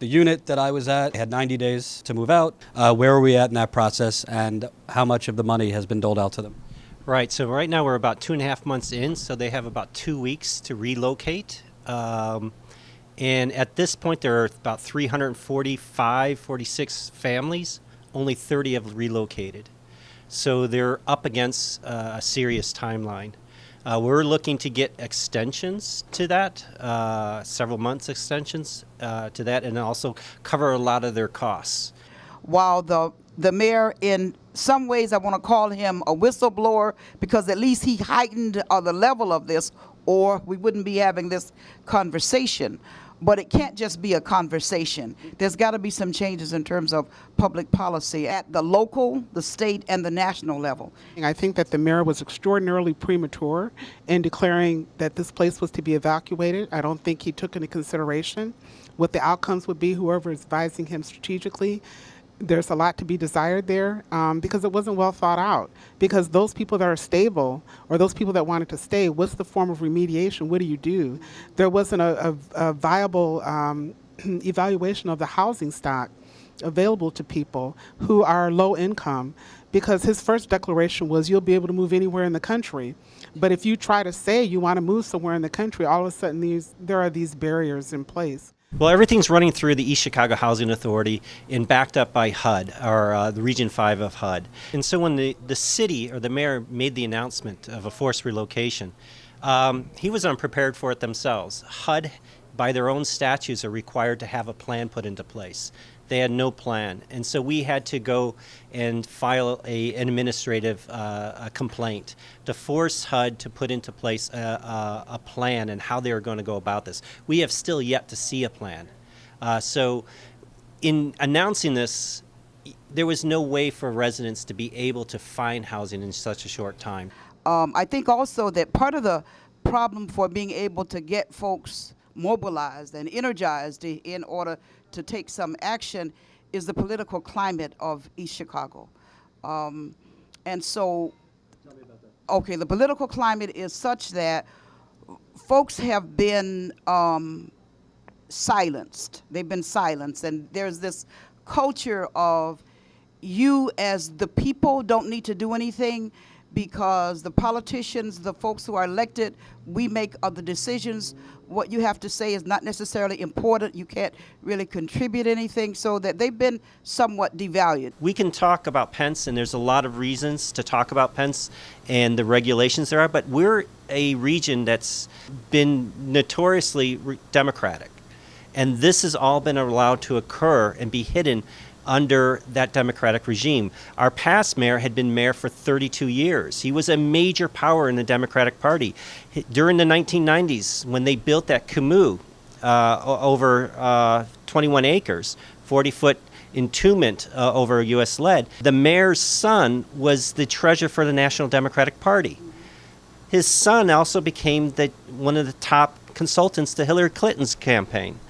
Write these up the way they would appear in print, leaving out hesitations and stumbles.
the unit that I was at had 90 days to move out. Where are we at in that process, and how much of the money has been doled out to them? Right, so right now we're about 2.5 months in, so they have about 2 weeks to relocate. And at this point, there are about 46 families. Only 30 have relocated. So they're up against a serious timeline. We're looking to get extensions to that, several months extensions to that, and also cover a lot of their costs. While the mayor, in some ways, I want to call him a whistleblower, because at least he heightened the level of this, or we wouldn't be having this conversation. But it can't just be a conversation. There's got to be some changes in terms of public policy at the local, the state, and the national level. I think that the mayor was extraordinarily premature in declaring that this place was to be evacuated. I don't think he took into consideration what the outcomes would be, whoever is advising him strategically. There's a lot to be desired there because it wasn't well thought out. Because those people that are stable, or those people that wanted to stay, what's the form of remediation? What do you do? There wasn't a viable evaluation of the housing stock available to people who are low income, because his first declaration was you'll be able to move anywhere in the country. But if you try to say you want to move somewhere in the country, all of a sudden there are these barriers in place. Well, everything's running through the East Chicago Housing Authority and backed up by HUD, or the Region 5 of HUD. And so when the city or the mayor made the announcement of a forced relocation, he was unprepared for it themselves. HUD, by their own statutes, are required to have a plan put into place. They had no plan. And so we had to go and file an administrative complaint to force HUD to put into place a plan and how they were going to go about this. We have still yet to see a plan. So in announcing this, there was no way for residents to be able to find housing in such a short time. I think also that part of the problem for being able to get folks mobilized and energized in order to take some action is the political climate of East Chicago. And so, tell me about that. Okay, the political climate is such that folks have been silenced. They've been silenced, and there's this culture of you as the people don't need to do anything, because the politicians, the folks who are elected, we make other decisions. What you have to say is not necessarily important. You can't really contribute anything, so that they've been somewhat devalued. We can talk about Pence, and there's a lot of reasons to talk about Pence and the regulations there are, but we're a region that's been notoriously Democratic. And this has all been allowed to occur and be hidden under that Democratic regime. Our past mayor had been mayor for 32 years. He was a major power in the Democratic Party. During the 1990s, when they built that Camus over 21 acres, 40-foot entombment over U.S. lead, the mayor's son was the treasurer for the National Democratic Party. His son also became one of the top consultants to Hillary Clinton's campaign.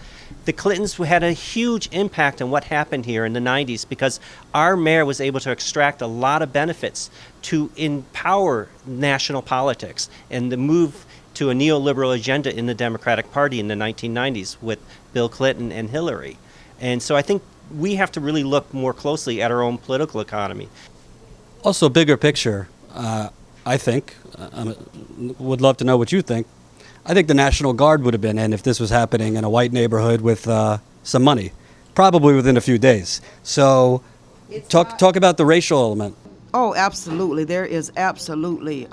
The Clintons had a huge impact on what happened here in the 90s, because our mayor was able to extract a lot of benefits to empower national politics and the move to a neoliberal agenda in the Democratic Party in the 1990s with Bill Clinton and Hillary. And so I think we have to really look more closely at our own political economy. Also, bigger picture, I think, would love to know what you think. I think the National Guard would have been in if this was happening in a white neighborhood with some money, probably within a few days. So talk about the racial element. Oh, absolutely. There is absolutely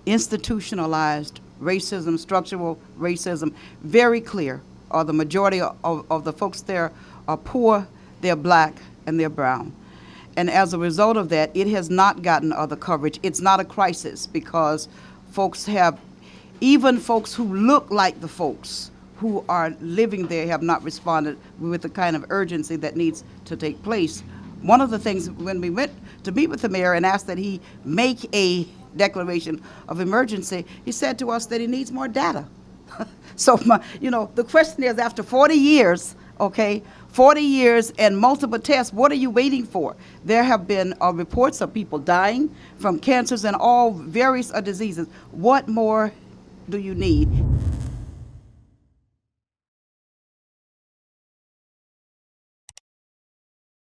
institutionalized racism, structural racism, very clear. The majority of the folks there are poor, they're black, and they're brown. And as a result of that, it has not gotten other coverage. It's not a crisis, because even folks who look like the folks who are living there have not responded with the kind of urgency that needs to take place. One of the things, when we went to meet with the mayor and asked that he make a declaration of emergency, he said to us that he needs more data. So, the question is, after 40 years, 40 years and multiple tests, what are you waiting for? There have been reports of people dying from cancers and all various diseases. What more do you need?